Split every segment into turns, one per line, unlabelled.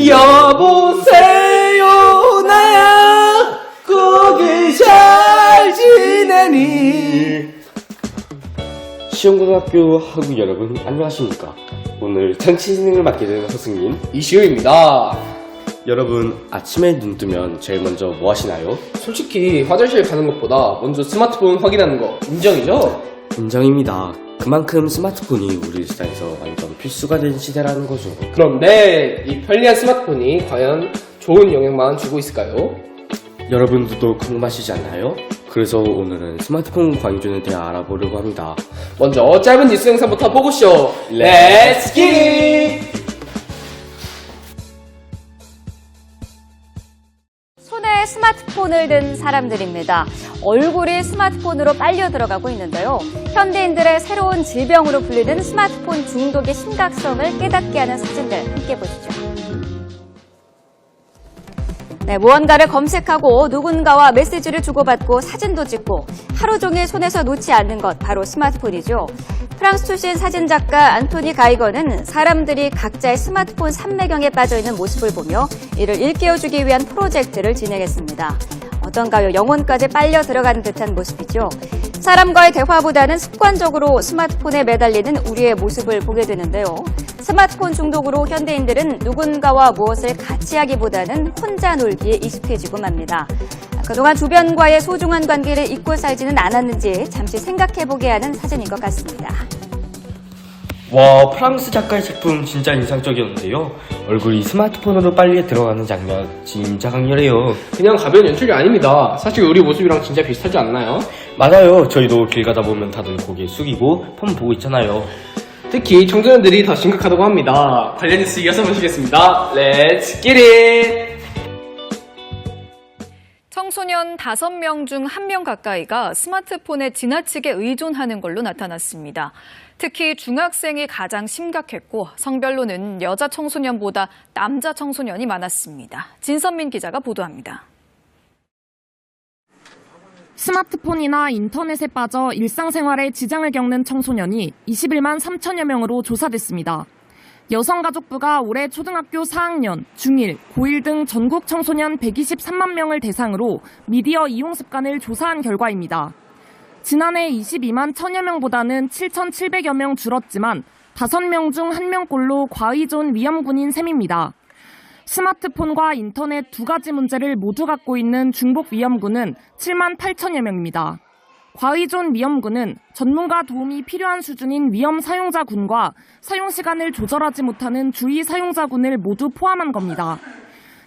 여보세요 나야 거기 잘 지내니.
시험고등학교 학우 여러분 안녕하십니까. 오늘 전체 진행을 맡게 된 허승민
이시우입니다.
여러분, 아침에 눈 뜨면 제일 먼저 뭐 하시나요?
솔직히 화장실 가는 것보다 먼저 스마트폰 확인하는 거 인정이죠?
인정입니다. 그만큼 스마트폰이 우리 일상에서 완전 필수가 된 시대라는 거죠.
그런데 이 편리한 스마트폰이 과연 좋은 영향만 주고 있을까요?
여러분들도 궁금하시지 않나요? 그래서 오늘은 스마트폰 광주에 대해 알아보려고 합니다.
먼저 짧은 뉴스 영상부터 보고쇼. 렛츠 기릿!
손에 스마트폰을 든 사람들입니다. 얼굴이 스마트폰으로 빨려 들어가고 있는데요. 현대인들의 새로운 질병으로 불리는 스마트폰 중독의 심각성을 깨닫게 하는 사진들 함께 보시죠. 네, 무언가를 검색하고 누군가와 메시지를 주고받고 사진도 찍고 하루 종일 손에서 놓지 않는 것 바로 스마트폰이죠. 프랑스 출신 사진작가 안토니 가이거는 사람들이 각자의 스마트폰 삼매경에 빠져있는 모습을 보며 이를 일깨워주기 위한 프로젝트를 진행했습니다. 어떤가요? 영혼까지 빨려 들어가는 듯한 모습이죠. 사람과의 대화보다는 습관적으로 스마트폰에 매달리는 우리의 모습을 보게 되는데요. 스마트폰 중독으로 현대인들은 누군가와 무엇을 같이 하기보다는 혼자 놀기에 익숙해지고 맙니다. 그동안 주변과의 소중한 관계를 잊고 살지는 않았는지 잠시 생각해보게 하는 사진인 것 같습니다.
와, 프랑스 작가의 작품 진짜 인상적이었는데요. 얼굴이 스마트폰으로 빨리 들어가는 장면 진짜 강렬해요.
그냥 가벼운 연출이 아닙니다. 사실 우리 모습이랑 진짜 비슷하지 않나요?
맞아요. 저희도 길 가다 보면 다들 고개 숙이고 폰 보고 있잖아요.
특히 청소년들이 더 심각하다고 합니다. 관련 뉴스 이어서 보시겠습니다. 렛츠 기릿!
청소년 5명 중 1명 가까이가 스마트폰에 지나치게 의존하는 걸로 나타났습니다. 특히 중학생이 가장 심각했고 성별로는 여자 청소년보다 남자 청소년이 많았습니다. 진선민 기자가 보도합니다.
스마트폰이나 인터넷에 빠져 일상생활에 지장을 겪는 청소년이 21만 3천여 명으로 조사됐습니다. 여성가족부가 올해 초등학교 4학년, 중1, 고1 등 전국 청소년 123만 명을 대상으로 미디어 이용 습관을 조사한 결과입니다. 지난해 22만 1천여 명보다는 7,700여 명 줄었지만 5명 중 1명꼴로 과의존 위험군인 셈입니다. 스마트폰과 인터넷 두 가지 문제를 모두 갖고 있는 중복 위험군은 7만 8천여 명입니다. 과의존 위험군은 전문가 도움이 필요한 수준인 위험 사용자군과 사용 시간을 조절하지 못하는 주의 사용자군을 모두 포함한 겁니다.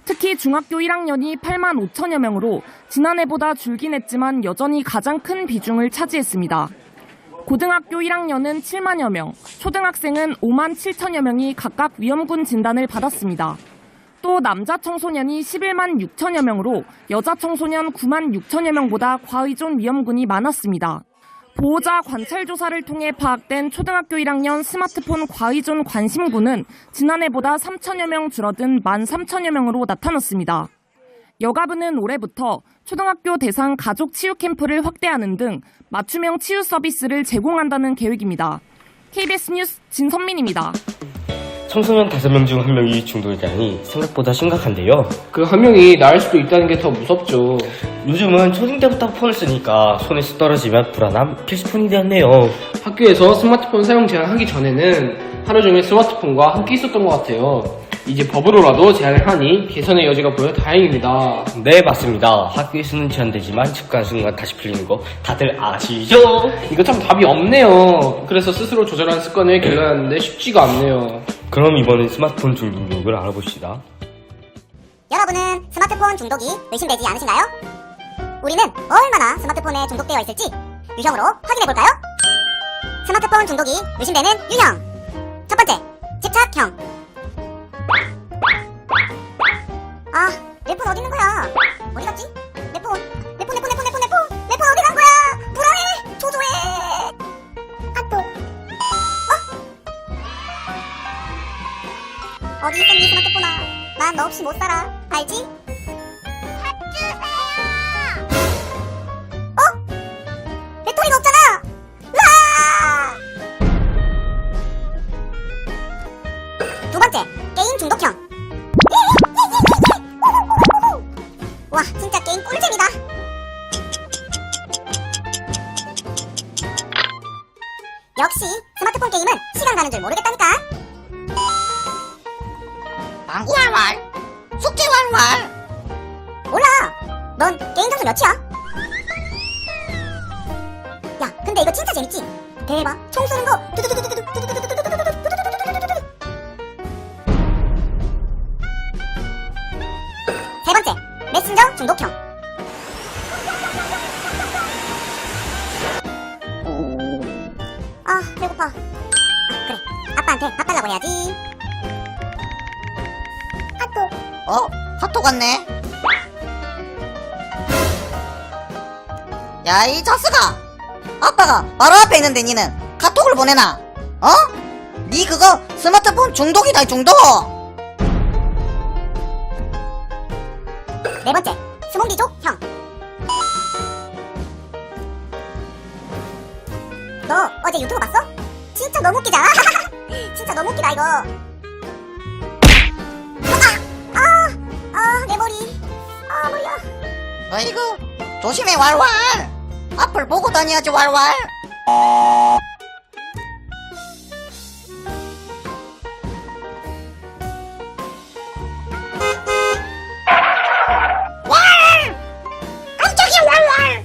특히 중학교 1학년이 8만 5천여 명으로 지난해보다 줄긴 했지만 여전히 가장 큰 비중을 차지했습니다. 고등학교 1학년은 7만여 명, 초등학생은 5만 7천여 명이 각각 위험군 진단을 받았습니다. 또 남자 청소년이 11만 6천여 명으로 여자 청소년 9만 6천여 명보다 과의존 위험군이 많았습니다. 보호자 관찰 조사를 통해 파악된 초등학교 1학년 스마트폰 과의존 관심군은 지난해보다 3천여 명 줄어든 1만 3천여 명으로 나타났습니다. 여가부는 올해부터 초등학교 대상 가족 치유 캠프를 확대하는 등 맞춤형 치유 서비스를 제공한다는 계획입니다. KBS 뉴스 진선민입니다.
청소년 5명 중 1명이 중독이라니 생각보다 심각한데요.
그 한 명이 나을 수도 있다는 게 더 무섭죠.
요즘은 초딩 때부터 폰을 쓰니까 손에서 떨어지면 불안함 필수품이 되었네요.
학교에서 스마트폰 사용 제한하기 전에는 하루 종일 스마트폰과 함께 있었던 것 같아요. 이제 법으로라도 제한을 하니 개선의 여지가 보여 다행입니다.
네, 맞습니다. 학교에서는 제한되지만 집 가는 순간 다시 풀리는 거 다들 아시죠?
이거 참 답이 없네요. 그래서 스스로 조절하는 습관을 길러야하는데 쉽지가 않네요.
그럼 이번엔 스마트폰 중독을 알아봅시다.
여러분은 스마트폰 중독이 의심되지 않으신가요? 우리는 얼마나 스마트폰에 중독되어 있을지 유형으로 확인해볼까요? 스마트폰 중독이 의심되는 유형. 첫 번째, 집착형. 아, 내 폰 어디 있는 거야? 어디 갔지? 내 폰 어디 간 거야? 불안해! 초조해! 카톡. 어디 있었니 스마트폰아? 난 너 없이 못 살아. 알지? 해주세요! 배터리가 없잖아! 으아! 두 번째, 게임 중독형. 와, 진짜 게임 꿀잼이다. 역시 스마트폰 게임은 시간 가는 줄 모르겠다니까.
방구 왈왈, 숙제 왈왈.
몰라. 넌 게임 점수 몇이야? 야, 근데 이거 진짜 재밌지? 대박. 총 쏘는 거. 세 번째, 메신저 중독형. 아, 배고파. 아, 그래. 아빠한테 밥 달라고 해야지. 핫도그.
카톡 왔네. 야, 이 자스가. 아빠가 바로 앞에 있는데 니는 카톡을 보내나? 니 그거 스마트폰 중독이다, 중독.
네 번째, 스몬디족 형. 너 어제 유튜브 봤어? 진짜 너무 웃기다. 진짜 너무 웃기다 이거. 내 머리. 머리야.
어이구, 조심해, 왈왈. 앞을 보고 다녀야지, 왈왈. 깜짝이야, 왈왈.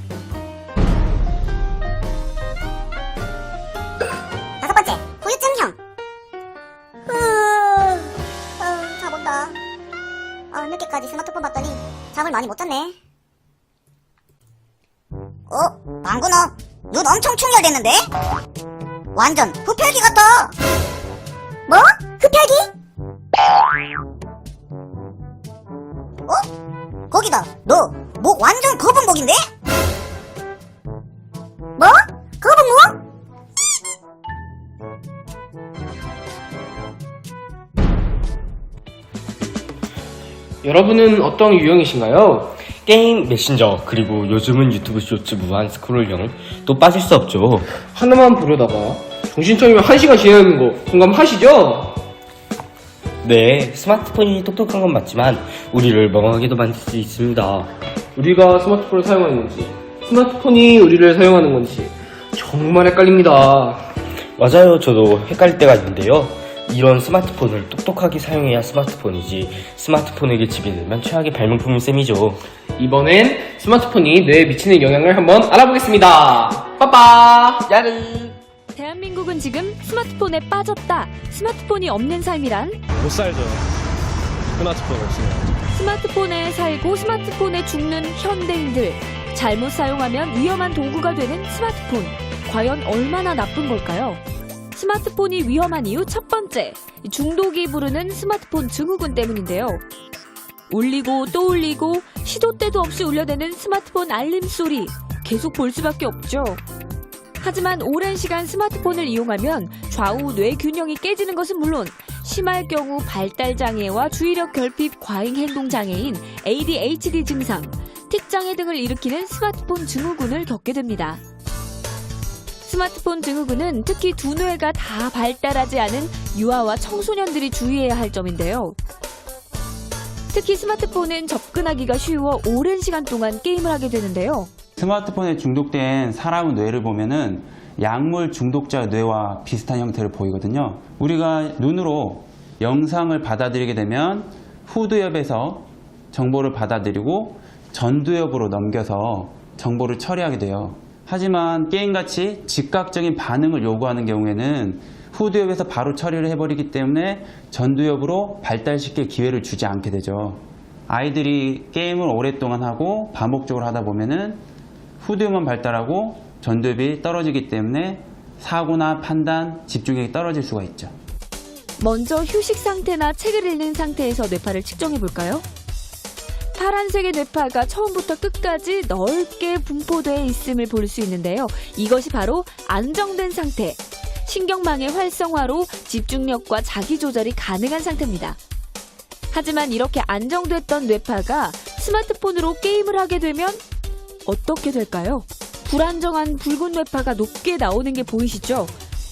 다섯 번째, 후유증형. 잠 온다. 늦게까지 스마트폰 봤더니 잠을 많이 못 잤네.
방구 눈 엄청 충혈됐는데? 완전 흡혈귀 같아.
뭐? 흡혈귀?
거기다 너 목 완전 거북목인데?
뭐? 거북목?
여러분은 어떤 유형이신가요?
게임, 메신저, 그리고 요즘은 유튜브 쇼츠 무한 스크롤형 또 빠질 수 없죠.
하나만 보려다가 정신 차리면 1시간 지나는 거 공감하시죠?
네, 스마트폰이 똑똑한 건 맞지만 우리를 멍하게도 만들 수 있습니다.
우리가 스마트폰을 사용하는 건지 스마트폰이 우리를 사용하는 건지 정말 헷갈립니다.
맞아요, 저도 헷갈릴 때가 있는데요. 이런 스마트폰을 똑똑하게 사용해야 스마트폰이지 스마트폰에게 지배되면 최악의 발명품인 셈이죠.
이번엔 스마트폰이 뇌에 미치는 영향을 한번 알아보겠습니다. 빠빠!
야르!
대한민국은 지금 스마트폰에 빠졌다. 스마트폰이 없는 삶이란?
못 살죠. 스마트폰 없으면.
스마트폰에 살고 스마트폰에 죽는 현대인들. 잘못 사용하면 위험한 도구가 되는 스마트폰. 과연 얼마나 나쁜 걸까요? 스마트폰이 위험한 이유 첫 번째, 중독이 부르는 스마트폰 증후군 때문인데요. 울리고 또 울리고 시도 때도 없이 울려대는 스마트폰 알림 소리, 계속 볼 수밖에 없죠. 하지만 오랜 시간 스마트폰을 이용하면 좌우 뇌 균형이 깨지는 것은 물론 심할 경우 발달 장애와 주의력 결핍 과잉 행동 장애인 ADHD 증상, 틱 장애 등을 일으키는 스마트폰 증후군을 겪게 됩니다. 스마트폰 증후군은 특히 두 뇌가 다 발달하지 않은 유아와 청소년들이 주의해야 할 점인데요. 특히 스마트폰은 접근하기가 쉬워 오랜 시간 동안 게임을 하게 되는데요.
스마트폰에 중독된 사람의 뇌를 보면은 약물 중독자 뇌와 비슷한 형태를 보이거든요. 우리가 눈으로 영상을 받아들이게 되면 후두엽에서 정보를 받아들이고 전두엽으로 넘겨서 정보를 처리하게 돼요. 하지만 게임같이 즉각적인 반응을 요구하는 경우에는 후두엽에서 바로 처리를 해버리기 때문에 전두엽으로 발달시킬 기회를 주지 않게 되죠. 아이들이 게임을 오랫동안 하고 반복적으로 하다 보면은 후두엽만 발달하고 전두엽이 떨어지기 때문에 사고나 판단, 집중력이 떨어질 수가 있죠.
먼저 휴식 상태나 책을 읽는 상태에서 뇌파를 측정해 볼까요? 파란색의 뇌파가 처음부터 끝까지 넓게 분포되어 있음을 볼 수 있는데요. 이것이 바로 안정된 상태, 신경망의 활성화로 집중력과 자기조절이 가능한 상태입니다. 하지만 이렇게 안정됐던 뇌파가 스마트폰으로 게임을 하게 되면 어떻게 될까요? 불안정한 붉은 뇌파가 높게 나오는 게 보이시죠?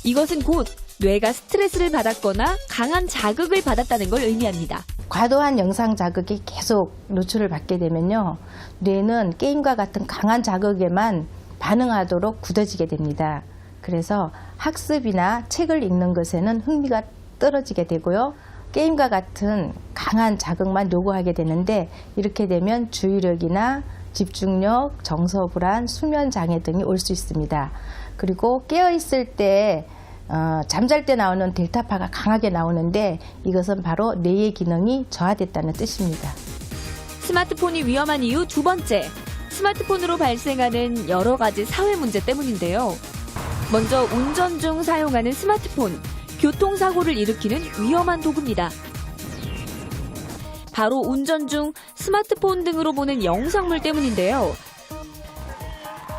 이것은 곧 뇌가 스트레스를 받았거나 강한 자극을 받았다는 걸 의미합니다.
과도한 영상 자극이 계속 노출을 받게 되면요, 뇌는 게임과 같은 강한 자극에만 반응하도록 굳어지게 됩니다. 그래서 학습이나 책을 읽는 것에는 흥미가 떨어지게 되고요, 게임과 같은 강한 자극만 요구하게 되는데, 이렇게 되면 주의력이나 집중력, 정서불안, 수면 장애 등이 올 수 있습니다. 그리고 깨어있을 때 잠잘 때 나오는 델타파가 강하게 나오는데, 이것은 바로 뇌의 기능이 저하됐다는 뜻입니다.
스마트폰이 위험한 이유 두 번째, 스마트폰으로 발생하는 여러 가지 사회 문제 때문인데요. 먼저 운전 중 사용하는 스마트폰, 교통사고를 일으키는 위험한 도구입니다. 바로 운전 중 스마트폰 등으로 보는 영상물 때문인데요.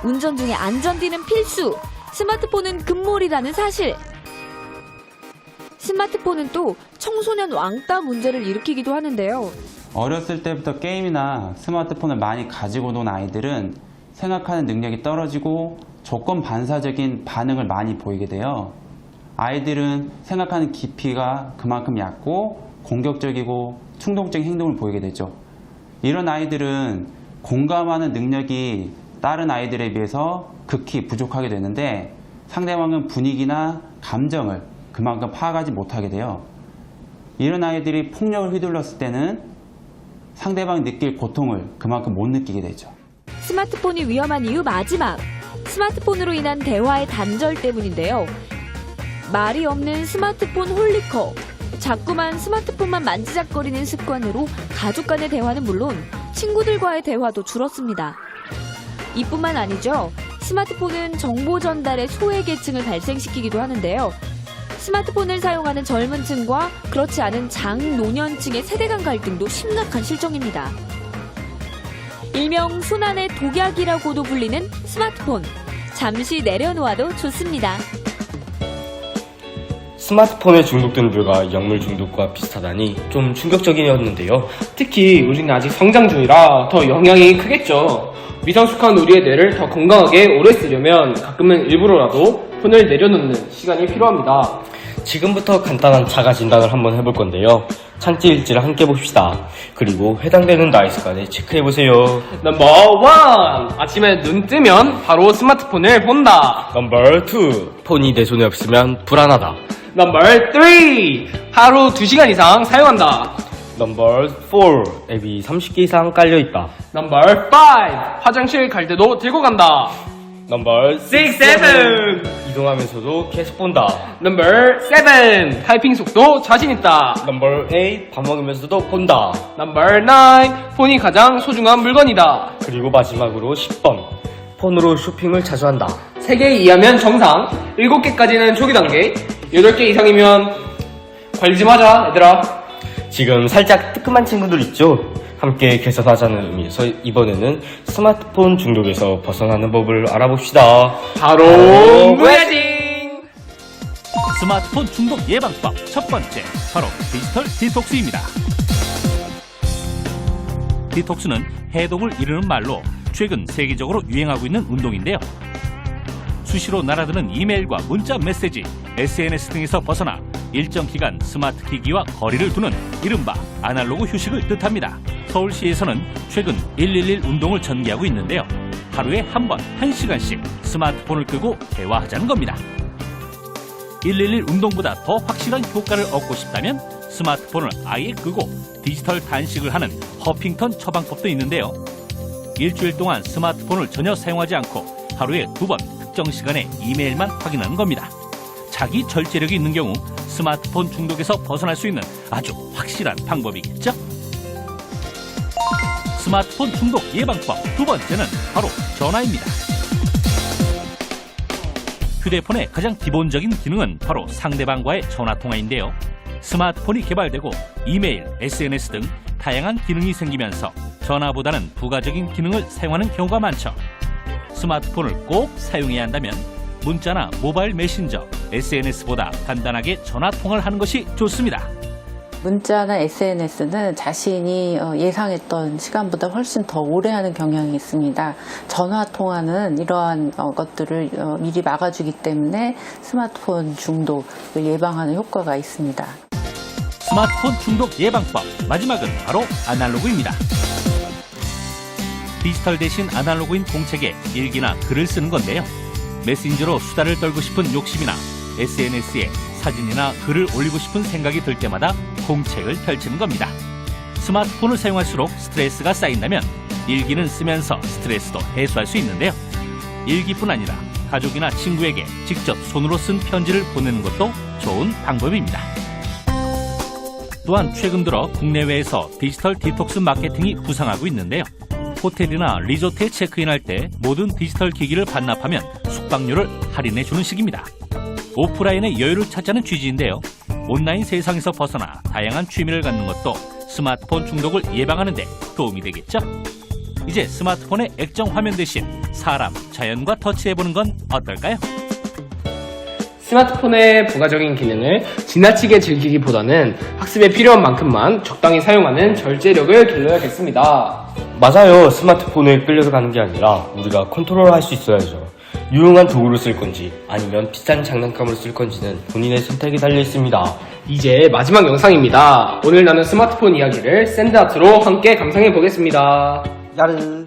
운전 중에 안전띠는 필수, 스마트폰은 금물이라는 사실. 스마트폰은 또 청소년 왕따 문제를 일으키기도 하는데요.
어렸을 때부터 게임이나 스마트폰을 많이 가지고 논 아이들은 생각하는 능력이 떨어지고 조건 반사적인 반응을 많이 보이게 돼요. 아이들은 생각하는 깊이가 그만큼 얕고 공격적이고 충동적인 행동을 보이게 되죠. 이런 아이들은 공감하는 능력이 다른 아이들에 비해서 극히 부족하게 되는데, 상대방은 분위기나 감정을 그만큼 파악하지 못하게 돼요. 이런 아이들이 폭력을 휘둘렀을 때는 상대방이 느낄 고통을 그만큼 못 느끼게 되죠.
스마트폰이 위험한 이유 마지막, 스마트폰으로 인한 대화의 단절 때문인데요. 말이 없는 스마트폰 홀리커, 자꾸만 스마트폰만 만지작거리는 습관으로 가족 간의 대화는 물론 친구들과의 대화도 줄었습니다. 이뿐만 아니죠. 스마트폰은 정보 전달의 소외계층을 발생시키기도 하는데요. 스마트폰을 사용하는 젊은 층과 그렇지 않은 장노년층의 세대 간 갈등도 심각한 실정입니다. 일명 손안의 독약이라고도 불리는 스마트폰, 잠시 내려놓아도 좋습니다.
스마트폰에 중독된 뇌가 약물 중독과 비슷하다니 좀 충격적이었는데요.
특히 요즘은 아직 성장 중이라 더 영향이 크겠죠. 미성숙한 우리의 뇌를 더 건강하게 오래 쓰려면 가끔은 일부러라도 폰을 내려놓는 시간이 필요합니다.
지금부터 간단한 자가 진단을 한번 해볼 건데요. 창지 일지를 함께 봅시다. 그리고 해당되는 나이 습관을 체크해보세요.
넘버 1! 아침에 눈 뜨면 바로 스마트폰을 본다.
넘버 2. 폰이 내 손에 없으면 불안하다.
넘버 3! 하루 2시간 이상 사용한다.
넘버 4. 앱이 30개 이상 깔려있다.
넘버 5! 화장실 갈 때도 들고 간다.
넘버
6, 7!
이동하면서도 계속 본다.
넘버 7! 타이핑 속도 자신있다.
넘버 8. 밥 먹으면서도 본다.
넘버 9! 폰이 가장 소중한 물건이다.
그리고 마지막으로 10번. 폰으로 쇼핑을 자주 한다.
3개 이하면 정상, 7개까지는 초기 단계, 8개 이상이면 관리 좀 하자, 얘들아.
지금 살짝 뜨끔한 친구들 있죠? 함께 개선하자는 의미에서 이번에는 스마트폰 중독에서 벗어나는 법을 알아봅시다.
바로 무야징!
스마트폰 중독 예방법 첫 번째, 바로 디지털 디톡스입니다. 디톡스는 해독을 이르는 말로 최근 세계적으로 유행하고 있는 운동인데요. 수시로 날아드는 이메일과 문자 메시지, SNS 등에서 벗어나 일정 기간 스마트 기기와 거리를 두는 이른바 아날로그 휴식을 뜻합니다. 서울시에서는 최근 111 운동을 전개하고 있는데요. 하루에 한 번 1시간씩 스마트폰을 끄고 대화하자는 겁니다. 111 운동보다 더 확실한 효과를 얻고 싶다면 스마트폰을 아예 끄고 디지털 단식을 하는 허핑턴 처방법도 있는데요. 일주일 동안 스마트폰을 전혀 사용하지 않고 하루에 2번 특정 시간에 이메일만 확인하는 겁니다. 자기 절제력이 있는 경우 스마트폰 중독에서 벗어날 수 있는 아주 확실한 방법이겠죠? 스마트폰 중독 예방법 두 번째는 바로 전화입니다. 휴대폰의 가장 기본적인 기능은 바로 상대방과의 전화통화인데요. 스마트폰이 개발되고 이메일, SNS 등 다양한 기능이 생기면서 전화보다는 부가적인 기능을 사용하는 경우가 많죠. 스마트폰을 꼭 사용해야 한다면 문자나 모바일 메신저, SNS보다 간단하게 전화 통화를 하는 것이 좋습니다.
문자나 SNS는 자신이 예상했던 시간보다 훨씬 더 오래 하는 경향이 있습니다. 전화 통화는 이러한 것들을 미리 막아주기 때문에 스마트폰 중독을 예방하는 효과가 있습니다.
스마트폰 중독 예방법 마지막은 바로 아날로그입니다. 디지털 대신 아날로그인 공책에 일기나 글을 쓰는 건데요. 메신저로 수다를 떨고 싶은 욕심이나 SNS에 사진이나 글을 올리고 싶은 생각이 들 때마다 공책을 펼치는 겁니다. 스마트폰을 사용할수록 스트레스가 쌓인다면 일기는 쓰면서 스트레스도 해소할 수 있는데요. 일기뿐 아니라 가족이나 친구에게 직접 손으로 쓴 편지를 보내는 것도 좋은 방법입니다. 또한 최근 들어 국내외에서 디지털 디톡스 마케팅이 부상하고 있는데요. 호텔이나 리조트에 체크인할 때 모든 디지털 기기를 반납하면 숙박료를 할인해주는 식입니다. 오프라인의 여유를 찾자는 취지인데요. 온라인 세상에서 벗어나 다양한 취미를 갖는 것도 스마트폰 중독을 예방하는 데 도움이 되겠죠. 이제 스마트폰의 액정 화면 대신 사람, 자연과 터치해보는 건 어떨까요?
스마트폰의 부가적인 기능을 지나치게 즐기기보다는 학습에 필요한 만큼만 적당히 사용하는 절제력을 길러야겠습니다.
맞아요. 스마트폰을 끌려가는 게 아니라 우리가 컨트롤할 수 있어야죠. 유용한 도구로 쓸 건지 아니면 비싼 장난감으로 쓸 건지는 본인의 선택에 달려 있습니다.
이제 마지막 영상입니다. 오늘 나눈 스마트폰 이야기를 샌드아트로 함께 감상해 보겠습니다.
야르.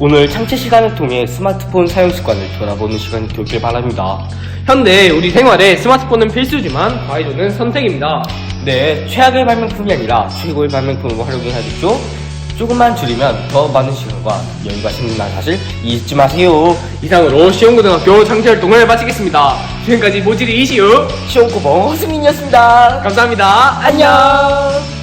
오늘 창체 시간을 통해 스마트폰 사용 습관을 돌아보는 시간이 되길 바랍니다.
현대 우리 생활에 스마트폰은 필수지만 과외도는 선택입니다.
네, 최악의 발명품이 아니라 최고의 발명품으로 활용해야겠죠? 조금만 줄이면 더 많은 시간과 여유가 생긴다는 사실 잊지 마세요.
이상으로 시온고등학교 창체활동을 마치겠습니다. 지금까지 모지리 이시우
시온고봉 허수민이었습니다.
감사합니다. 안녕.